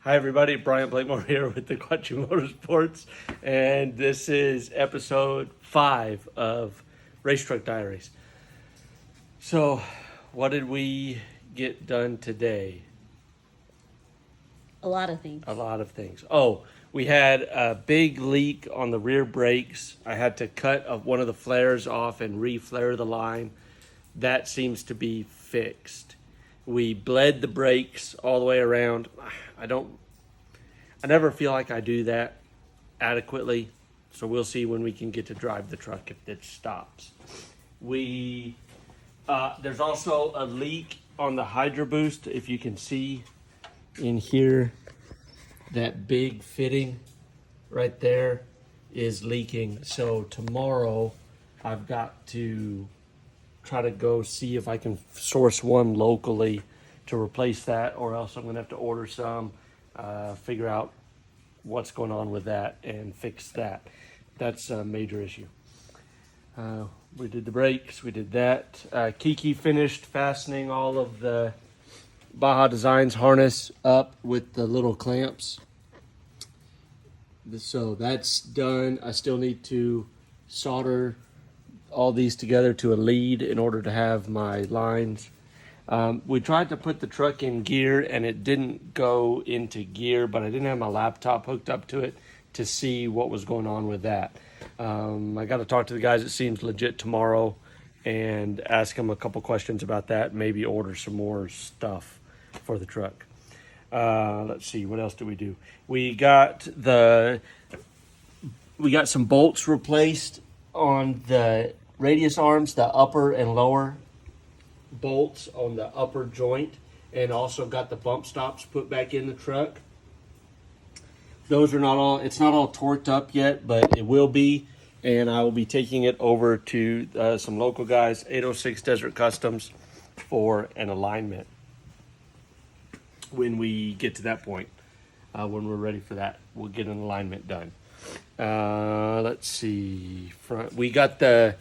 Hi everybody, Brian Blakemore here with the Quattro Motorsports, and this is episode 5 of Racetruck Diaries. So, what did we get done today? A lot of things. A lot of things. Oh, we had a big leak on the rear brakes. I had to cut one of the flares off and re-flare the line. That seems to be fixed. We bled the brakes all the way around. I never feel like I do that adequately, so we'll see when we can get to drive the truck if it stops. There's also a leak on the Hydro Boost. If you can see in here, that big fitting right there is leaking. So tomorrow I've got to try to go see if I can source one locally to replace that, or else I'm gonna have to order some, figure out what's going on with that and fix that. That's a major issue. We did the brakes, we did that. Kiki finished fastening all of the Baja Designs harness up with the little clamps. So that's done. I still need to solder all these together to a lead in order to have my lines. We tried to put the truck in gear and it didn't go into gear, but I didn't have my laptop hooked up to it to see what was going on with that. I got to talk to the guys at Seems Legit tomorrow and ask them a couple questions about that, maybe order some more stuff for the truck. Let's see, what else did we do? We got some bolts replaced on the radius arms, the upper and lower bolts on the upper joint, and also got the bump stops put back in the truck. Those are not all, it's not all torqued up yet, but it will be, and I will be taking it over to some local guys, 806 Desert Customs, for an alignment when we get to that point. When we're ready for that, we'll get an alignment done. Let's see, we got I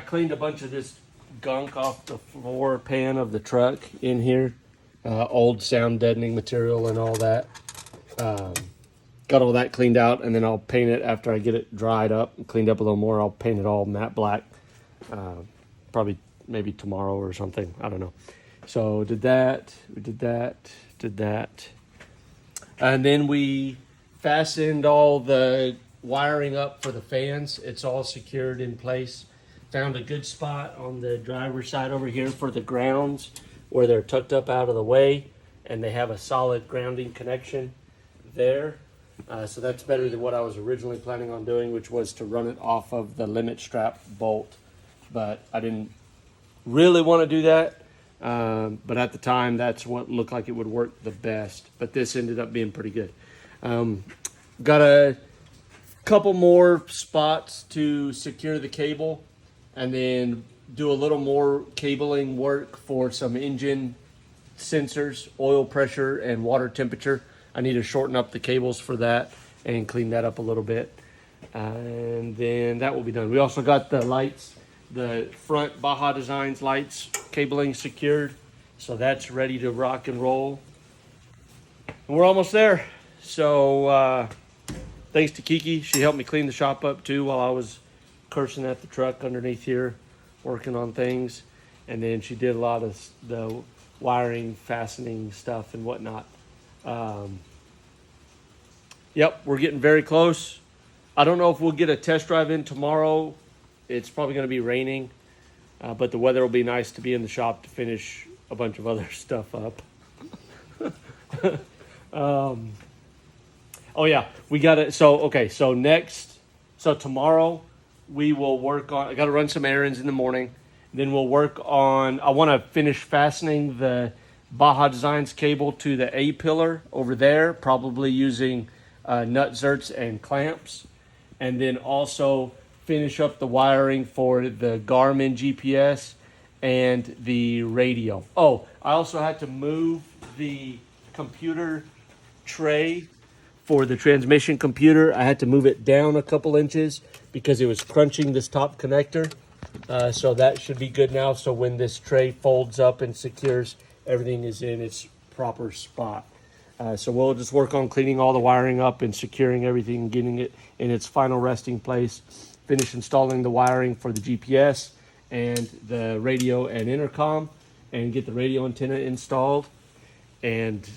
cleaned a bunch of this gunk off the floor pan of the truck in here, old sound deadening material and all that. Got all that cleaned out, and then I'll paint it after I get it dried up and cleaned up a little more. I'll paint it all matte black, probably maybe tomorrow or something, I don't know. So did that, did that, and then we fastened all the wiring up for the fans. It's all secured in place. Found a good spot on the driver's side over here for the grounds where they're tucked up out of the way, and they have a solid grounding connection there. So that's better than what I was originally planning on doing, which was to run it off of the limit strap bolt. But I didn't really want to do that. But at the time, that's what looked like it would work the best. But this ended up being pretty good. Got a couple more spots to secure the cable, and then do a little more cabling work for some engine sensors, oil pressure and water temperature. I need to shorten up the cables for that and clean that up a little bit. And then that will be done. We also got the lights, the front Baja Designs lights cabling secured. So that's ready to rock and roll. And we're almost there. So thanks to Kiki. She helped me clean the shop up too while I was cursing at the truck underneath here, working on things. And then she did a lot of the wiring, fastening stuff and whatnot. Yep, we're getting very close. I don't know if we'll get a test drive in tomorrow. It's probably going to be raining, but the weather will be nice to be in the shop to finish a bunch of other stuff up. Oh yeah, we got it. So tomorrow we will work on, I got to run some errands in the morning. Then we'll work on, I want to finish fastening the Baja Designs cable to the A pillar over there, probably using nut zerts and clamps. And then also finish up the wiring for the Garmin GPS and the radio. Oh, I also had to move the computer tray for the transmission computer. I had to move it down a couple inches because it was crunching this top connector. So that should be good now. So when this tray folds up and secures, everything is in its proper spot. So we'll just work on cleaning all the wiring up and securing everything, getting it in its final resting place. Finish installing the wiring for the GPS and the radio and intercom, and get the radio antenna installed. And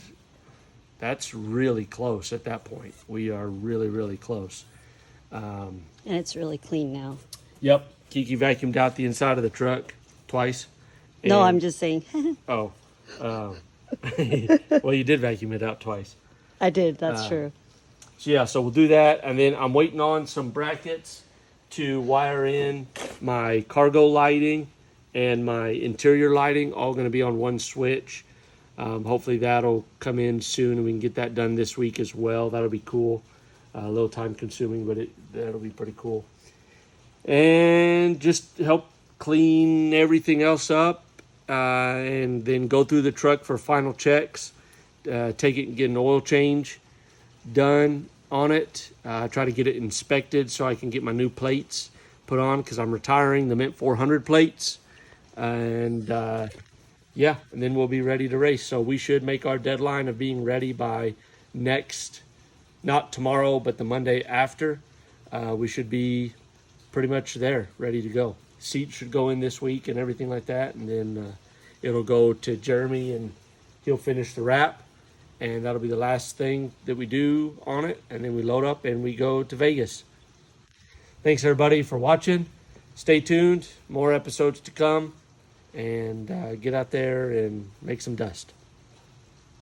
that's really close at that point. We are really, really close. And it's really clean now. Yep. Kiki vacuumed out the inside of the truck twice. No, And- I'm just saying. Oh. Well, you did vacuum it out twice. I did, that's true. So yeah, so we'll do that. And then I'm waiting on some brackets to wire in my cargo lighting and my interior lighting, all going to be on one switch. Hopefully that'll come in soon and we can get that done this week as well. That'll be cool. A little time consuming, but that'll be pretty cool. And just help clean everything else up, and then go through the truck for final checks. Take it and get an oil change done on it. Try to get it inspected so I can get my new plates put on, because I'm retiring the Mint 400 plates. And yeah, and then we'll be ready to race. So we should make our deadline of being ready by not tomorrow, but the Monday after. We should be pretty much there, ready to go. Seats should go in this week and everything like that. And then it'll go to Jeremy and he'll finish the wrap. And that'll be the last thing that we do on it. And then we load up and we go to Vegas. Thanks everybody for watching. Stay tuned. More episodes to come. And get out there and make some dust.